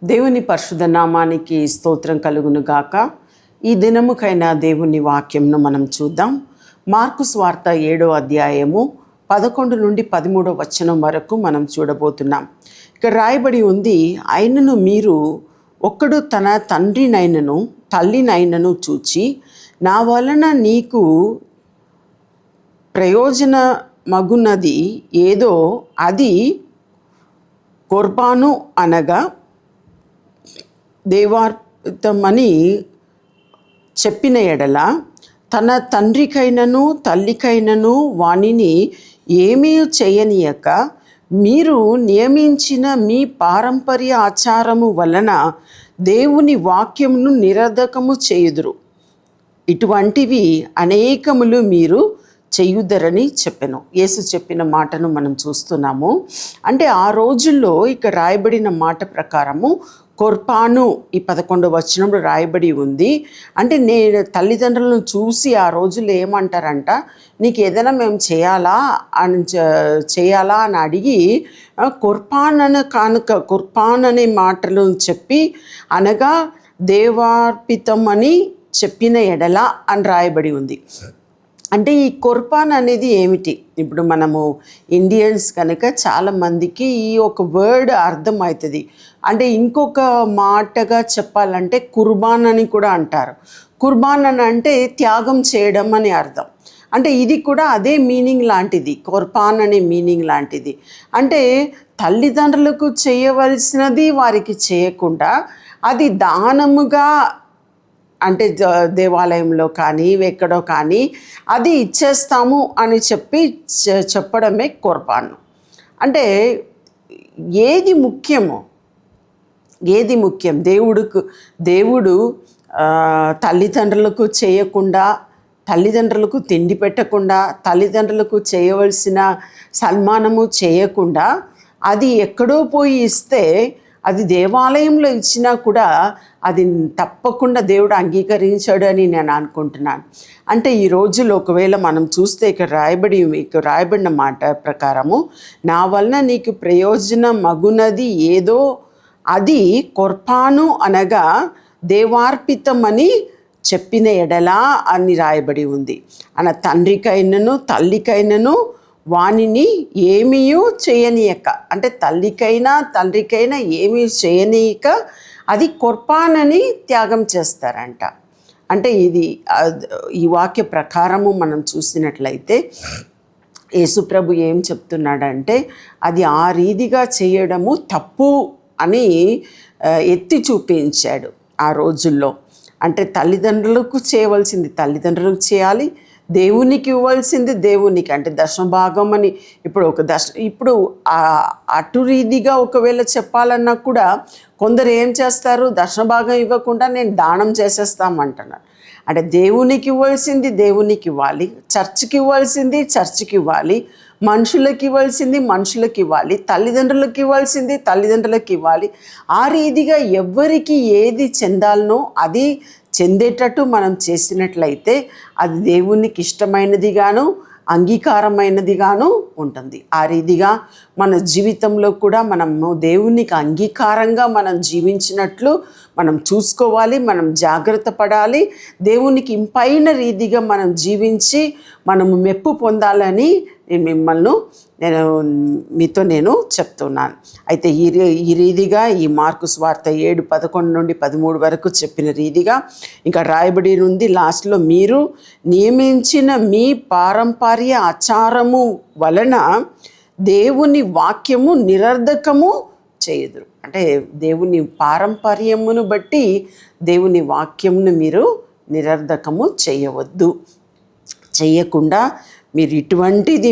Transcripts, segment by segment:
దేవుని పరిశుద్ధ నామానికి స్తోత్రం కలుగును గాక. ఈ దినముకైనా దేవుని వాక్యంను మనం చూద్దాం. మార్కు సువార్త 7వ అధ్యాయము 11 నుండి 13వ వచనం వరకు మనం చూడబోతున్నాం. ఇక్కడ రాయబడి ఉంది, అయినను మీరు ఒక్కడు తన తండ్రినైనను తల్లినైనను చూచి నా వలన నీకు ప్రయోజనమగునది ఏదో అది కొర్బాను అనగా దేవార్పితమని చెప్పిన ఎడల తన తండ్రికైనను తల్లికైనను వానిని ఏమీ చేయనీయక మీరు నియమించిన మీ పారంపర్య ఆచారము వలన దేవుని వాక్యమును నిరర్ధకము చేయుదురు. ఇటువంటివి అనేకములు మీరు చేయుదరని చెప్పెను. యేసు చెప్పిన మాటను మనం చూస్తున్నాము. అంటే ఆ రోజుల్లో ఇక్కడ రాయబడిన మాట ప్రకారము కొర్బాను ఈ 11వ వచనంలో రాయబడి ఉంది. అంటే నేను తల్లిదండ్రులను చూసి ఆ రోజుల్లో ఏమంటారంట, నీకు ఏదైనా మేము చేయాలా అని అడిగి కుర్బాన్ అనే మాటలు చెప్పి అనగా దేవార్పితం అని చెప్పిన ఎడల అని రాయబడి ఉంది. అంటే ఈ కుర్బాన్ అనేది ఏమిటి? ఇప్పుడు మనము ఇండియన్స్ కనుక చాలామందికి ఈ ఒక వర్డ్ అర్థమవుతుంది. అంటే ఇంకొక మాటగా చెప్పాలంటే కుర్బాన్ అని కూడా అంటారు. కుర్బాన్ అని అంటే త్యాగం చేయడం అని అర్థం. అంటే ఇది కూడా అదే మీనింగ్ లాంటిది, కుర్బాన్ అనే మీనింగ్ లాంటిది. అంటే తల్లిదండ్రులకు చేయవలసినది వారికి చేయకుండా అది దానముగా, అంటే దేవాలయంలో కానీ ఎక్కడో కానీ అది ఇచ్చేస్తాము అని చెప్పడమే కుర్బాన్. అంటే ఏది ముఖ్యం? దేవుడు తల్లిదండ్రులకు చేయకుండా, తల్లిదండ్రులకు తిండి పెట్టకుండా, తల్లిదండ్రులకు చేయవలసిన సన్మానము చేయకుండా అది ఎక్కడో పోయి ఇస్తే, అది దేవాలయంలో ఇచ్చినా కూడా అది తప్పకుండా దేవుడు అంగీకరించాడు అని నేను అనుకుంటున్నాను. అంటే ఈ రోజుల్లో ఒకవేళ మనం చూస్తే ఇక్కడ రాయబడిన మాట ప్రకారము నా వలన నీకు ప్రయోజనం మగునది ఏదో అది కొర్బాను అనగా దేవార్పితమని చెప్పిన ఎడలా అని రాయబడి ఉంది. అన్న తండ్రికైనను తల్లికైనను వానిని ఏమీ చేయనీయక, అంటే తల్లికైనా తండ్రికైనా ఏమీ చేయనీయక అది కుర్బాన్ అని త్యాగం చేస్తారంట. అంటే ఇది ఈ వాక్య ప్రకారము మనం చూసినట్లయితే యేసుప్రభు ఏం చెప్తున్నాడంటే అది ఆ రీతిగా చేయడము తప్పు అని ఎత్తి చూపించాడు ఆ రోజుల్లో. అంటే తల్లిదండ్రులకు చేయవలసింది తల్లిదండ్రులకు చేయాలి, దేవునికి ఇవ్వాల్సింది దేవునికి. అంటే దశమభాగం అని ఇప్పుడు అటు రీతిగా ఒకవేళ చెప్పాలన్నా కూడా కొందరు ఏం చేస్తారు, దశమభాగం ఇవ్వకుండా నేను దానం చేసేస్తామంటున్నారు. అంటే దేవునికి ఇవ్వాల్సింది దేవునికి ఇవ్వాలి, చర్చికి ఇవ్వాల్సింది చర్చికి ఇవ్వాలి, మనుషులకు ఇవ్వాల్సింది మనుషులకు ఇవ్వాలి, తల్లిదండ్రులకు ఇవ్వాల్సింది తల్లిదండ్రులకు ఇవ్వాలి. ఆ రీతిగా ఎవరికి ఏది చెందాలనో అది చెందేటట్టు మనం చేసినట్లయితే అది దేవునికి ఇష్టమైనదిగాను అంగీకారమైనదిగాను ఉంటుంది. ఆ రీతిగా మన జీవితంలో కూడా మనము దేవునికి అంగీకారంగా మనం జీవించినట్లు మనం చూసుకోవాలి, మనం జాగ్రత్త పడాలి. దేవునికి ఇంపైన రీతిగా మనం జీవించి మనము మెప్పు పొందాలని మీతో నేను చెప్తున్నాను. అయితే ఈ రీతిగా ఈ మార్కు సువార్త 7:11 నుండి 13 వరకు చెప్పిన రీతిగా ఇంకా రాయబడి ఉంది లాస్ట్లో, మీరు నియమించిన మీ పారంపర్య ఆచారము వలన దేవుని వాక్యము నిరర్ధకము చేయుదురు. అంటే దేవుని పారంపర్యమును బట్టి దేవుని వాక్యమును మీరు నిరర్ధకము చేయకుండా మీరు ఇటువంటిది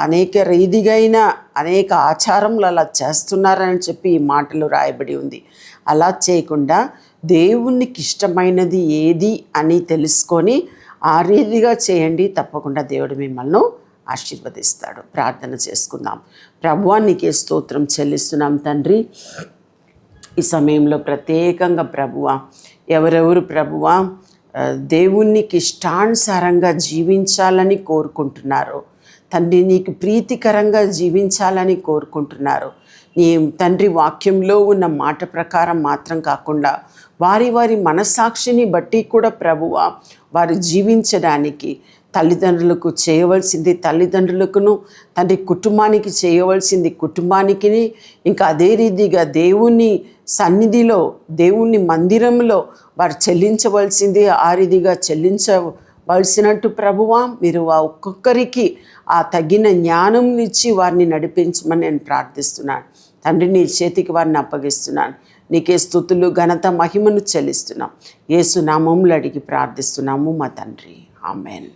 అనేక రీతిగైన అనేక ఆచారములు అలా చేస్తున్నారని చెప్పి ఈ మాటలు రాయబడి ఉంది. అలా చేయకుండా దేవునికి ఇష్టమైనది ఏది అని తెలుసుకొని ఆ రీతిగా చేయండి, తప్పకుండా దేవుడు మిమ్మల్ని ఆశీర్వదిస్తాడు. ప్రార్థన చేసుకుందాం. ప్రభువా, నీకే స్తోత్రం చెల్లిస్తున్నాం తండ్రి. ఈ సమయంలో ప్రత్యేకంగా ప్రభువా, ఎవరెవరు ప్రభువా దేవునికి ఇష్టానుసారంగా జీవించాలని కోరుకుంటున్నారు, తండ్రి నీకు ప్రీతికరంగా జీవించాలని కోరుకుంటున్నారు. నీ తండ్రి వాక్యంలో ఉన్న మాట ప్రకారం మాత్రం కాకుండా వారి వారి మనస్సాక్షిని బట్టి కూడా ప్రభువా వారు జీవించడానికి తల్లిదండ్రులకు చేయవలసింది తల్లిదండ్రులకును, తండ్రి కుటుంబానికి చేయవలసింది కుటుంబానికి, ఇంకా అదే రీతిగా దేవుని సన్నిధిలో దేవుని మందిరంలో వారు చెల్లించవలసింది ఆ రీతిగా చెల్లించవలసినట్టు ప్రభువా మీరు ఒక్కొక్కరికి ఆ తగిన జ్ఞానం ఇచ్చి వారిని నడిపించమని నేను ప్రార్థిస్తున్నాను. తండ్రి నీ చేతికి వారిని అప్పగిస్తున్నాను. నీకే స్తుతులు ఘనత మహిమను చెల్లిస్తున్నాం. యేసు నామములో అడిగి ప్రార్థిస్తున్నాము మా తండ్రి. ఆమేన్.